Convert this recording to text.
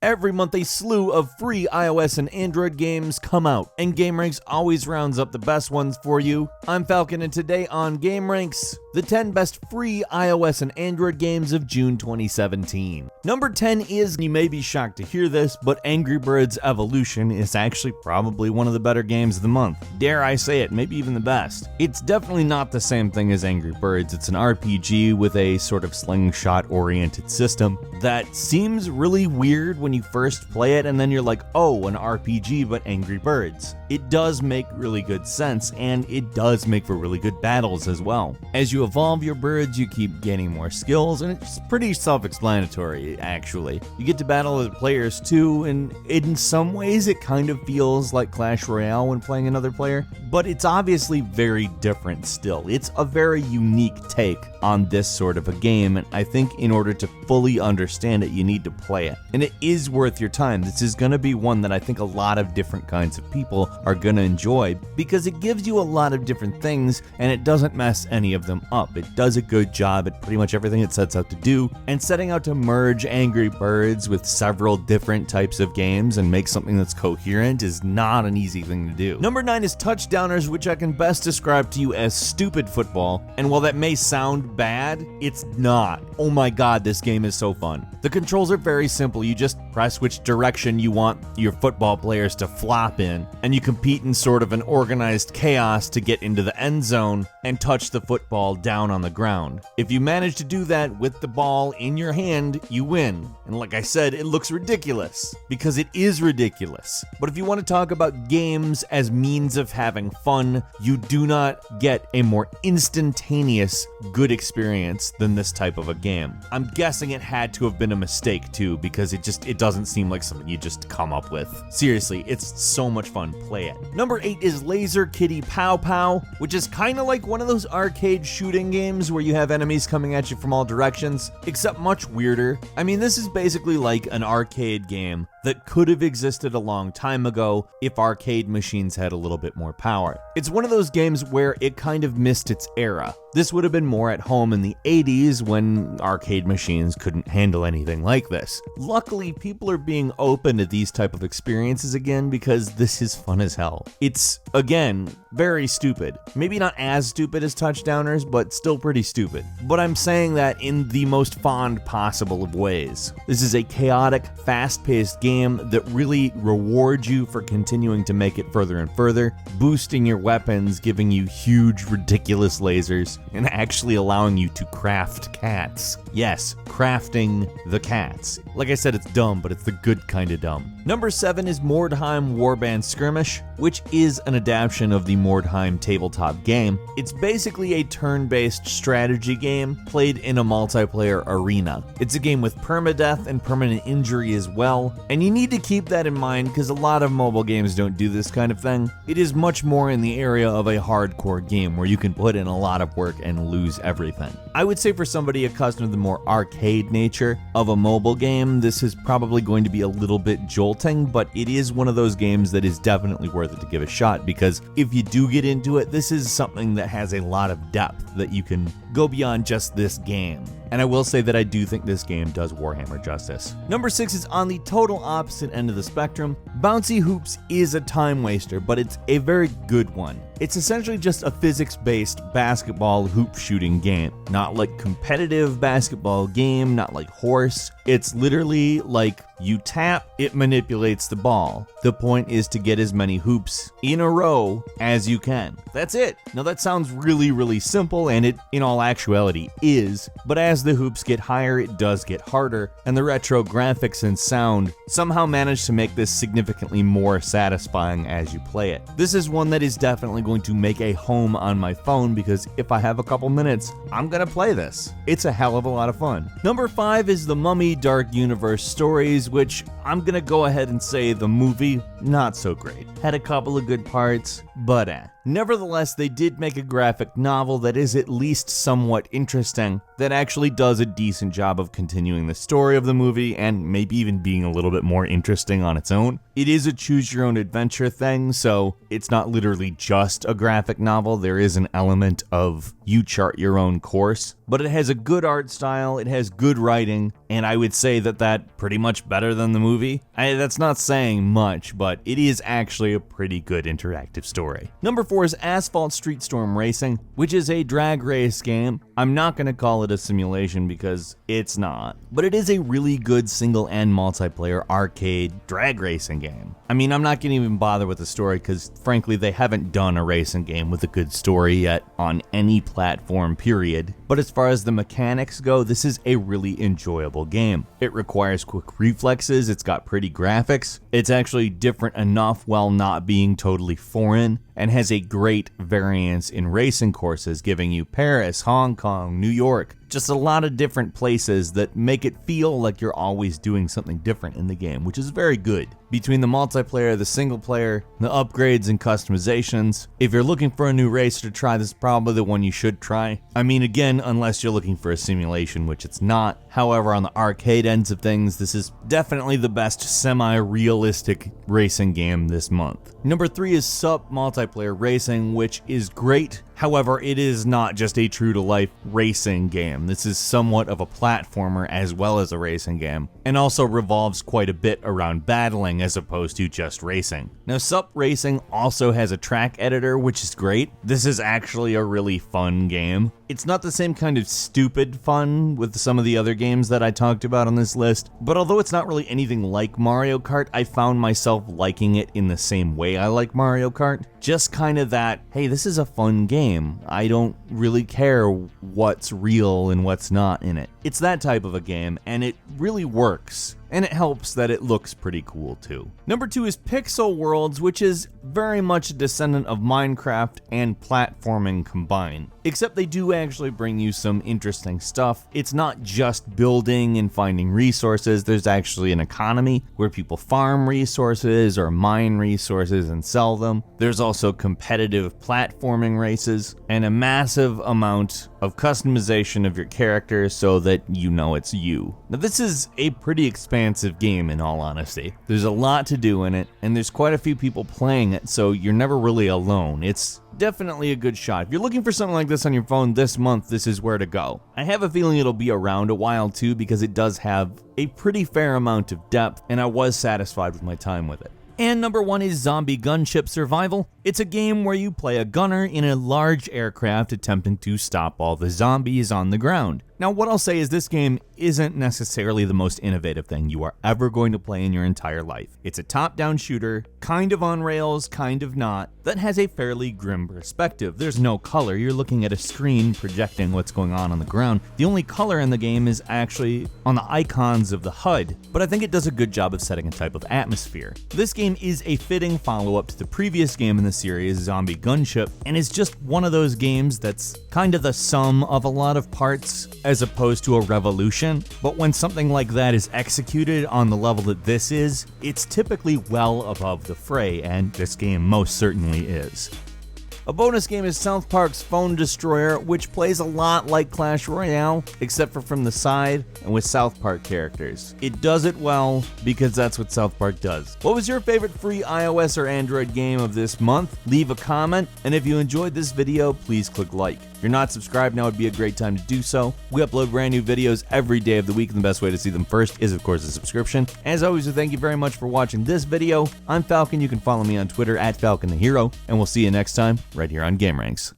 Every month a slew of free iOS and Android games come out, and GameRanks always rounds up the best ones for you. I'm Falcon, and today on GameRanks, the 10 best free iOS and Android games of June 2017. Number 10 is, you may be shocked to hear this, but Angry Birds Evolution is actually probably one of the better games of the month. Dare I say it, maybe even the best. It's definitely not the same thing as Angry Birds. It's an RPG with a sort of slingshot-oriented system that seems really weird when you first play it, and then you're like, oh, an RPG but Angry Birds. It does make really good sense, and it does make for really good battles as well. As you evolve your birds, you keep gaining more skills, and it's pretty self-explanatory, actually. You get to battle other players too, and in some ways it kind of feels like Clash Royale when playing another player, but it's obviously very different still. It's a very unique take on this sort of a game, and I think in order to fully understand it, you need to play it. And it is worth your time. This is going to be one that I think a lot of different kinds of people are going to enjoy because it gives you a lot of different things and it doesn't mess any of them up. It does a good job at pretty much everything it sets out to do, and setting out to merge Angry Birds with several different types of games and make something that's coherent is not an easy thing to do. Number 9 is Touchdowners, which I can best describe to you as stupid football, and while that may sound bad, it's not. Oh my god, this game is so fun. The controls are very simple. You just press which direction you want your football players to flop in, and you compete in sort of an organized chaos to get into the end zone and touch the football down on the ground. If you manage to do that with the ball in your hand, you win. And like I said, it looks ridiculous, because it is ridiculous. But if you want to talk about games as means of having fun, you do not get a more instantaneous good experience than this type of a game. I'm guessing it had to have been a mistake too, because it doesn't seem like something you just come up with. Seriously, it's so much fun. Play it. Number 8 is Laser Kitty Pow Pow, which is kind of like one of those arcade shooting games where you have enemies coming at you from all directions, except much weirder. I mean, this is basically like an arcade game that could have existed a long time ago if arcade machines had a little bit more power. It's one of those games where it kind of missed its era. This would have been more at home in the 80s when arcade machines couldn't handle anything like this. Luckily, people are being open to these type of experiences again because this is fun as hell. It's, again, very stupid. Maybe not as stupid as Touchdowners, but still pretty stupid. But I'm saying that in the most fond possible of ways. This is a chaotic, fast-paced game that really rewards you for continuing to make it further and further, boosting your weapons, giving you huge, ridiculous lasers, and actually allowing you to craft cats. Yes, crafting the cats. Like I said, it's dumb, but it's the good kind of dumb. Number 7 is Mordheim Warband Skirmish, which is an adaptation of the Mordheim tabletop game. It's basically a turn-based strategy game played in a multiplayer arena. It's a game with permadeath and permanent injury as well, and you need to keep that in mind because a lot of mobile games don't do this kind of thing. It is much more in the area of a hardcore game where you can put in a lot of work and lose everything. I would say for somebody accustomed to the more arcade nature of a mobile game, this is probably going to be a little bit jolting, but it is one of those games that is definitely worth it to give a shot, because if you do get into it, this is something that has a lot of depth that you can go beyond just this game. And I will say that I do think this game does Warhammer justice. Number 6 is on the total opposite end of the spectrum. Bouncy Hoops is a time waster, but it's a very good one. It's essentially just a physics-based basketball hoop shooting game. Not like competitive basketball game, not like horse. It's literally like you tap, it manipulates the ball. The point is to get as many hoops in a row as you can. That's it. Now that sounds really, really simple, and it in all actuality is, but as the hoops get higher, it does get harder, and the retro graphics and sound somehow manage to make this significantly more satisfying as you play it. This is one that is definitely going to make a home on my phone, because if I have a couple minutes, I'm gonna play this. It's a hell of a lot of fun. Number 5 is The Mummy Dark Universe Stories, which I'm gonna go ahead and say the movie, not so great. Had a couple of good parts, but Nevertheless, they did make a graphic novel that is at least somewhat interesting, that actually does a decent job of continuing the story of the movie and maybe even being a little bit more interesting on its own. It is a choose-your-own-adventure thing, so it's not literally just a graphic novel. There is an element of you chart your own course, but it has a good art style, it has good writing, and I would say that pretty much better than the movie. That's not saying much, but it is actually a pretty good interactive story. Number 4 is Asphalt Street Storm Racing, which is a drag race game. I'm not going to call it a simulation because it's not, but it is a really good single and multiplayer arcade drag racing game. I mean, I'm not going to even bother with the story because frankly they haven't done a racing game with a good story yet on any platform, period. But as far as the mechanics go, this is a really enjoyable game. It requires quick reflexes, it's got pretty graphics, it's actually different enough while not being totally foreign, and has a great variance in racing courses, giving you Paris, Hong Kong, New York, just a lot of different places that make it feel like you're always doing something different in the game, which is very good. Between the multiplayer, the single player, the upgrades and customizations, if you're looking for a new racer to try, this is probably the one you should try. I mean, again, unless you're looking for a simulation, which it's not. However, on the arcade ends of things, this is definitely the best semi-realistic racing game this month. Number 3 is SUP Multiplayer Racing, which is great. However, it is not just a true-to-life racing game. This is somewhat of a platformer as well as a racing game, and also revolves quite a bit around battling as opposed to just racing. Now, SUP Racing also has a track editor, which is great. This is actually a really fun game. It's not the same kind of stupid fun with some of the other games that I talked about on this list, but although it's not really anything like Mario Kart, I found myself liking it in the same way I like Mario Kart. Just kind of that, hey, this is a fun game. I don't really care what's real and what's not in it. It's that type of a game, and it really works. And it helps that it looks pretty cool too. Number 2 is Pixel Worlds, which is very much a descendant of Minecraft and platforming combined. Except they do actually bring you some interesting stuff. It's not just building and finding resources, there's actually an economy where people farm resources or mine resources and sell them. There's also competitive platforming races and a massive amount of customization of your character so that you know it's you. Now this is a pretty expansive game in all honesty. There's a lot to do in it, and there's quite a few people playing it, so you're never really alone. It's definitely a good shot. If you're looking for something like this on your phone this month, this is where to go. I have a feeling it'll be around a while too because it does have a pretty fair amount of depth, and I was satisfied with my time with it. And number 1 is Zombie Gunship Survival. It's a game where you play a gunner in a large aircraft attempting to stop all the zombies on the ground. Now, what I'll say is this game isn't necessarily the most innovative thing you are ever going to play in your entire life. It's a top-down shooter, kind of on rails, kind of not, that has a fairly grim perspective. There's no color. You're looking at a screen projecting what's going on the ground. The only color in the game is actually on the icons of the HUD, but I think it does a good job of setting a type of atmosphere. This game is a fitting follow-up to the previous game in the series, Zombie Gunship, and is just one of those games that's kind of the sum of a lot of parts as opposed to a revolution. But when something like that is executed on the level that this is, it's typically well above the fray, and this game most certainly is. A bonus game is South Park's Phone Destroyer, which plays a lot like Clash Royale, except for from the side and with South Park characters. It does it well because that's what South Park does. What was your favorite free iOS or Android game of this month? Leave a comment, and if you enjoyed this video, please click like. If you're not subscribed, now would be a great time to do so. We upload brand new videos every day of the week, and the best way to see them first is, of course, a subscription. As always, thank you very much for watching this video. I'm Falcon. You can follow me on Twitter @FalconTheHero, and we'll see you next time right here on GameRanks.